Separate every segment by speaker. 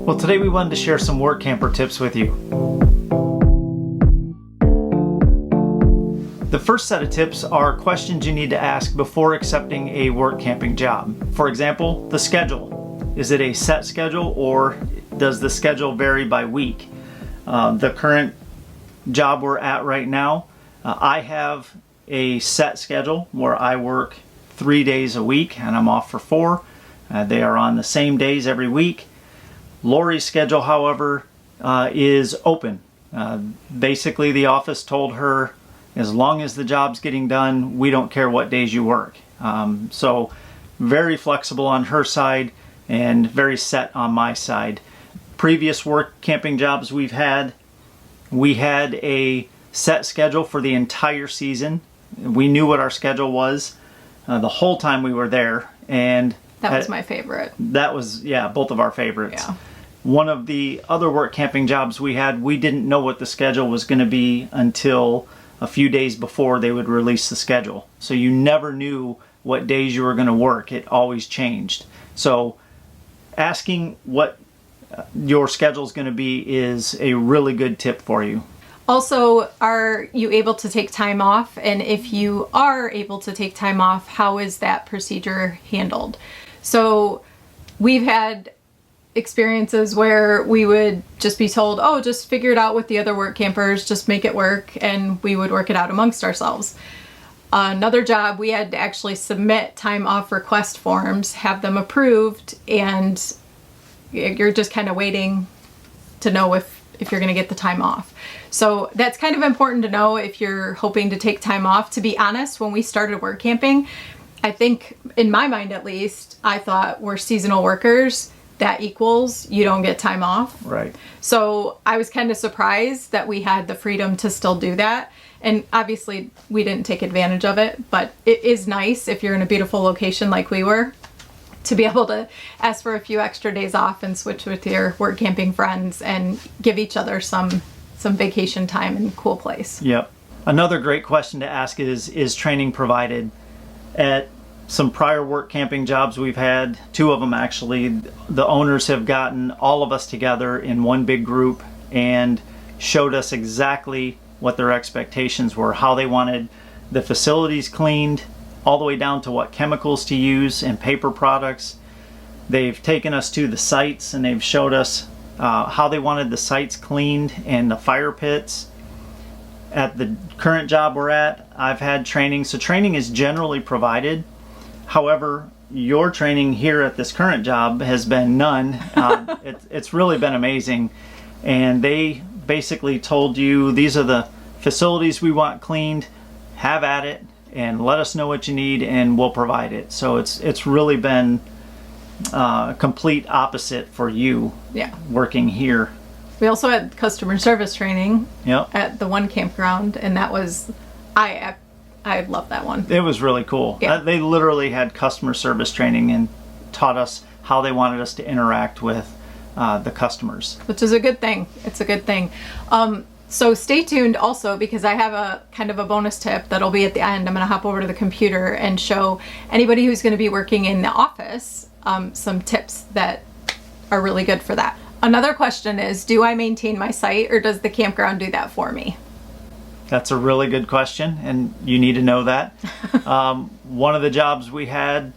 Speaker 1: Well, today we wanted to share some work camper tips with you. The first set of tips are questions you need to ask before accepting a work camping job. For example, the schedule. Is it a set schedule or does the schedule vary by week? The current job we're at right now, I have a set schedule where I work 3 days a week and I'm off for 4. They are on the same days every week. Lori's schedule, however, is open. Basically, the office told her, as long as the job's getting done, we don't care what days you work. So very flexible on her side and very set on my side. Previous work camping jobs we had a set schedule for the entire season. We knew what our schedule was the whole time we were there, and
Speaker 2: that was my favorite.
Speaker 1: That was, yeah, both of our favorites.
Speaker 2: Yeah.
Speaker 1: One of the other work camping jobs we had, we didn't know what the schedule was going to be until a few days before they would release the schedule. So you never knew what days you were going to work. It always changed. So asking what your schedule is going to be is a really good tip for you.
Speaker 2: Also, are you able to take time off? And if you are able to take time off, how is that procedure handled? So we've had experiences where we would just be told, oh, just figure it out with the other work campers, just make it work, and we would work it out amongst ourselves. Another job, we had to actually submit time off request forms, have them approved, and you're just kind of waiting to know if you're going to get the time off. So that's kind of important to know if you're hoping to take time off. To be honest, when we started work camping, I think, in my mind at least, I thought we're seasonal workers. That equals you don't get time off.
Speaker 1: Right.
Speaker 2: So I was kind of surprised that we had the freedom to still do that. And obviously we didn't take advantage of it, but it is nice if you're in a beautiful location like we were to be able to ask for a few extra days off and switch with your work camping friends and give each other some vacation time in a cool place.
Speaker 1: Yep. Another great question to ask is training provided? At some prior work camping jobs we've had, 2 of them actually, the owners have gotten all of us together in one big group and showed us exactly what their expectations were, how they wanted the facilities cleaned, all the way down to what chemicals to use and paper products. They've taken us to the sites and they've showed us how they wanted the sites cleaned and the fire pits. At the current job we're at, I've had training. So training is generally provided. However, your training here at this current job has been none. It's really been amazing. And they basically told you, these are the facilities we want cleaned, have at it, and let us know what you need and we'll provide it. So it's really been complete opposite for you.
Speaker 2: Yeah. Working
Speaker 1: here.
Speaker 2: We also had customer service training.
Speaker 1: Yep.
Speaker 2: At the one campground, and that was, I love that one.
Speaker 1: It was really cool.
Speaker 2: Yeah.
Speaker 1: They literally had customer service training and taught us how they wanted us to interact with the customers.
Speaker 2: Which is a good thing. It's a good thing. So stay tuned also, because I have a kind of a bonus tip that'll be at the end. I'm going to hop over to the computer and show anybody who's going to be working in the office some tips that are really good for that. Another question is, do I maintain my site or does the campground do that for me?
Speaker 1: That's a really good question, and you need to know that. One of the jobs we had,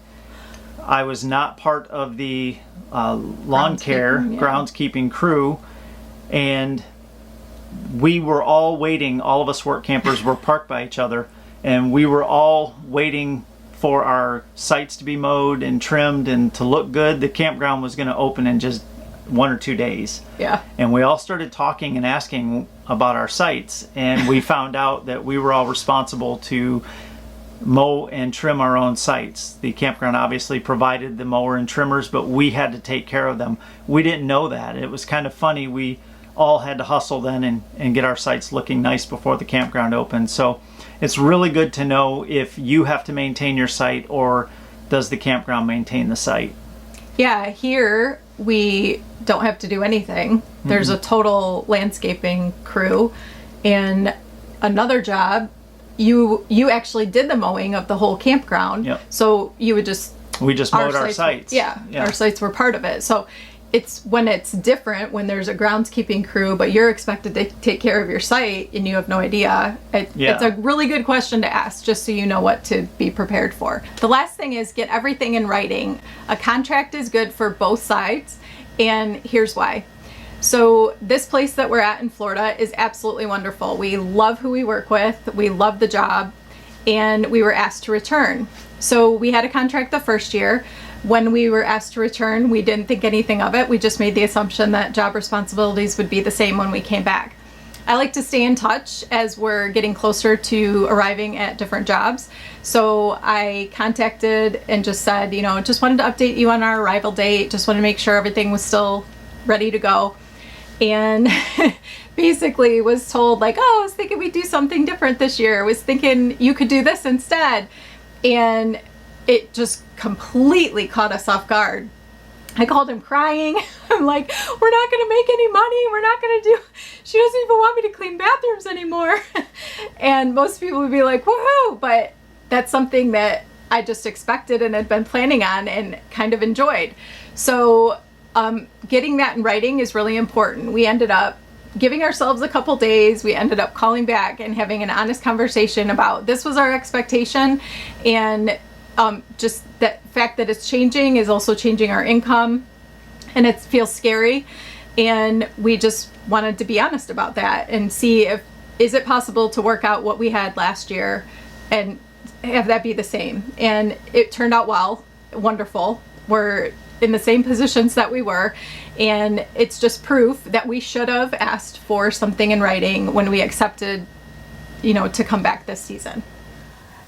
Speaker 1: I was not part of the lawn care groundskeeping crew, and we were all waiting. All of us work campers were parked by each other, and we were all waiting for our sites to be mowed and trimmed and to look good. The campground was going to open in just 1 or 2 days.
Speaker 2: Yeah.
Speaker 1: And we all started talking and asking about our sites, and we found out that we were all responsible to mow and trim our own sites. The campground obviously provided the mower and trimmers, but we had to take care of them. We didn't know that. It was kind of funny. We all had to hustle then and get our sites looking nice before the campground opened. So it's really good to know if you have to maintain your site or does the campground maintain the site.
Speaker 2: Yeah, here we don't have to do anything. There's a total landscaping crew. And another job, you actually did the mowing of the whole campground.
Speaker 1: Yep.
Speaker 2: So you would just...
Speaker 1: We just mowed our sites.
Speaker 2: Yeah, our sites were part of it. So it's when it's different, when there's a groundskeeping crew, but you're expected to take care of your site and you have no idea. It's a really good question to ask, just so you know what to be prepared for. The last thing is get everything in writing. A contract is good for both sides, and here's why. So this place that we're at in Florida is absolutely wonderful. We love who we work with. We love the job, and we were asked to return. So we had a contract the first year. When we were asked to return, we didn't think anything of it. We just made the assumption that job responsibilities would be the same when we came back. I like to stay in touch as we're getting closer to arriving at different jobs. So I contacted and just said, just wanted to update you on our arrival date. Just wanted to make sure everything was still ready to go. And basically was told I was thinking we'd do something different this year. I was thinking you could do this instead. And it just completely caught us off guard. I called him crying. I'm like, we're not going to make any money. She doesn't even want me to clean bathrooms anymore. And most people would be like, woohoo. But that's something that I just expected and had been planning on and kind of enjoyed. So getting that in writing is really important. We ended up giving ourselves a couple days. We ended up calling back and having an honest conversation about this was our expectation, and just that fact that it's changing is also changing our income, and it feels scary. And we just wanted to be honest about that and see is it possible to work out what we had last year and have that be the same. And it turned out wonderful. We're in the same positions that we were, and it's just proof that we should have asked for something in writing when we accepted, to come back this season.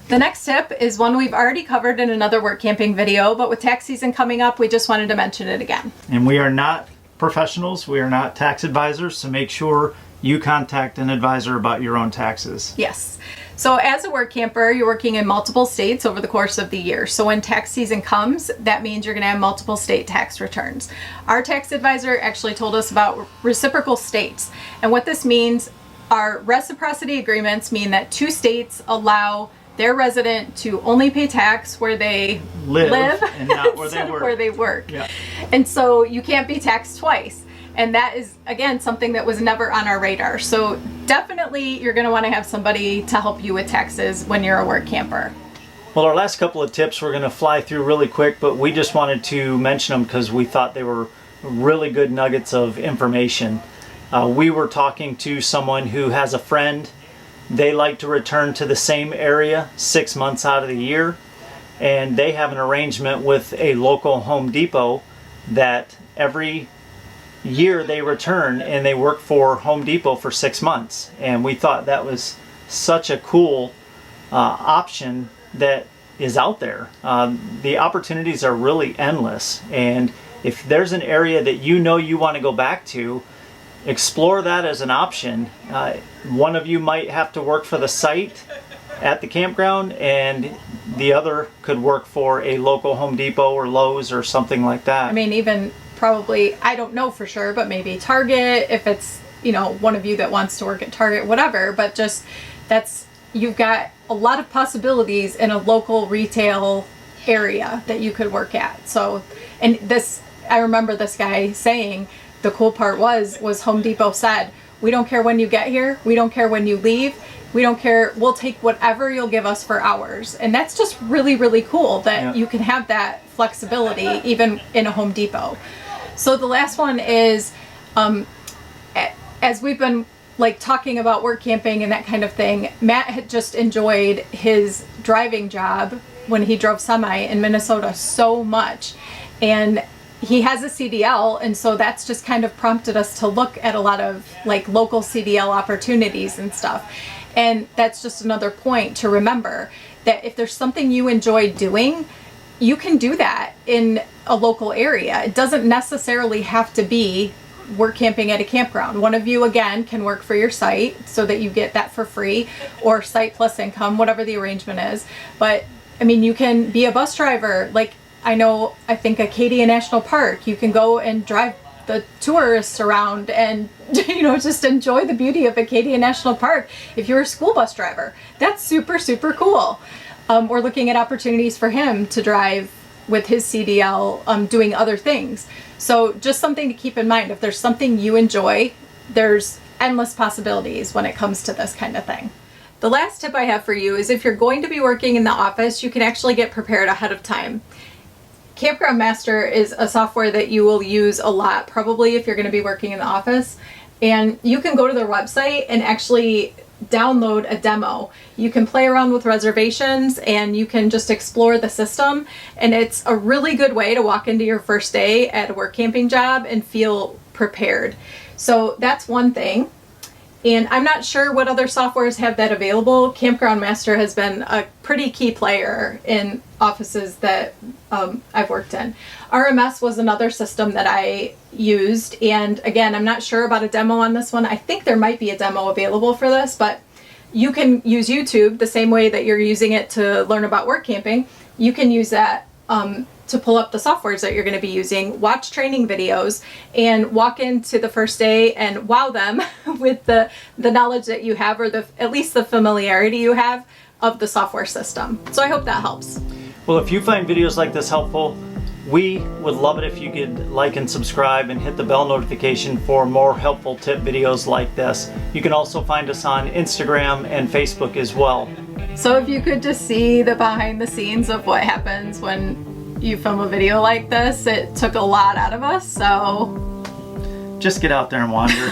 Speaker 2: The next tip is one we've already covered in another work camping video, but with tax season coming up, we just wanted to mention it again.
Speaker 1: And we are not professionals. We are not tax advisors, so make sure you contact an advisor about your own taxes.
Speaker 2: Yes. So as a work camper, you're working in multiple states over the course of the year. So when tax season comes, that means you're going to have multiple state tax returns. Our tax advisor actually told us about reciprocal states. And what this means are reciprocity agreements mean that two states allow their resident to only pay tax where they live
Speaker 1: and not where they work.
Speaker 2: Where they work.
Speaker 1: Yeah.
Speaker 2: And so you can't be taxed twice. And that is, again, something that was never on our radar. So definitely you're going to want to have somebody to help you with taxes when you're a work camper.
Speaker 1: Well, our last couple of tips we're going to fly through really quick, but we just wanted to mention them because we thought they were really good nuggets of information. We were talking to someone who has a friend. They like to return to the same area 6 months out of the year, and they have an arrangement with a local Home Depot that every year they return and they work for Home Depot for 6 months. And we thought that was such a cool option that is out there. The opportunities are really endless, and if there's an area that you want to go back to, explore that as an option. One of you might have to work for the site at the campground, and the other could work for a local Home Depot or Lowe's or something like that.
Speaker 2: I mean, even probably, I don't know for sure, but maybe Target, if it's, one of you that wants to work at Target, whatever. But just you've got a lot of possibilities in a local retail area that you could work at. So, and I remember this guy saying, the cool part was Home Depot said, we don't care when you get here. We don't care when you leave. We don't care. We'll take whatever you'll give us for hours. And that's just really, really cool that you can have that flexibility even in a Home Depot. So the last one is, as we've been talking about work camping and that kind of thing, Matt had just enjoyed his driving job when he drove semi in Minnesota so much. And he has a CDL, and so that's just kind of prompted us to look at a lot of local CDL opportunities and stuff. And that's just another point to remember, that if there's something you enjoy doing, you can do that in a local area. It doesn't necessarily have to be work camping at a campground. One of you, again, can work for your site so that you get that for free, or site plus income, whatever the arrangement is. But I mean, you can be a bus driver. I think Acadia National Park, you can go and drive the tourists around and just enjoy the beauty of Acadia National Park if you're a school bus driver. That's super, super cool. We're looking at opportunities for him to drive with his CDL doing other things. So just something to keep in mind. If there's something you enjoy, there's endless possibilities when it comes to this kind of thing. The last tip I have for you is if you're going to be working in the office, you can actually get prepared ahead of time. Campground Master is a software that you will use a lot, probably if you're going to be working in the office. And you can go to their website and actually download a demo. You can play around with reservations and you can just explore the system. And it's a really good way to walk into your first day at a work camping job and feel prepared. So that's one thing. And I'm not sure what other softwares have that available. Campground Master has been a pretty key player in offices that I've worked in. RMS was another system that I used. And again, I'm not sure about a demo on this one. I think there might be a demo available for this, but you can use YouTube the same way that you're using it to learn about work camping. You can use that to pull up the softwares that you're going to be using, watch training videos, and walk into the first day and wow them with the knowledge that you have, or at least the familiarity you have of the software system. So I hope that helps.
Speaker 1: Well, if you find videos like this helpful, we would love it if you could like and subscribe and hit the bell notification for more helpful tip videos like this. You can also find us on Instagram and Facebook as well.
Speaker 2: So if you could just see the behind the scenes of what happens when you film a video like this, it took a lot out of us, so
Speaker 1: just get out there and wander.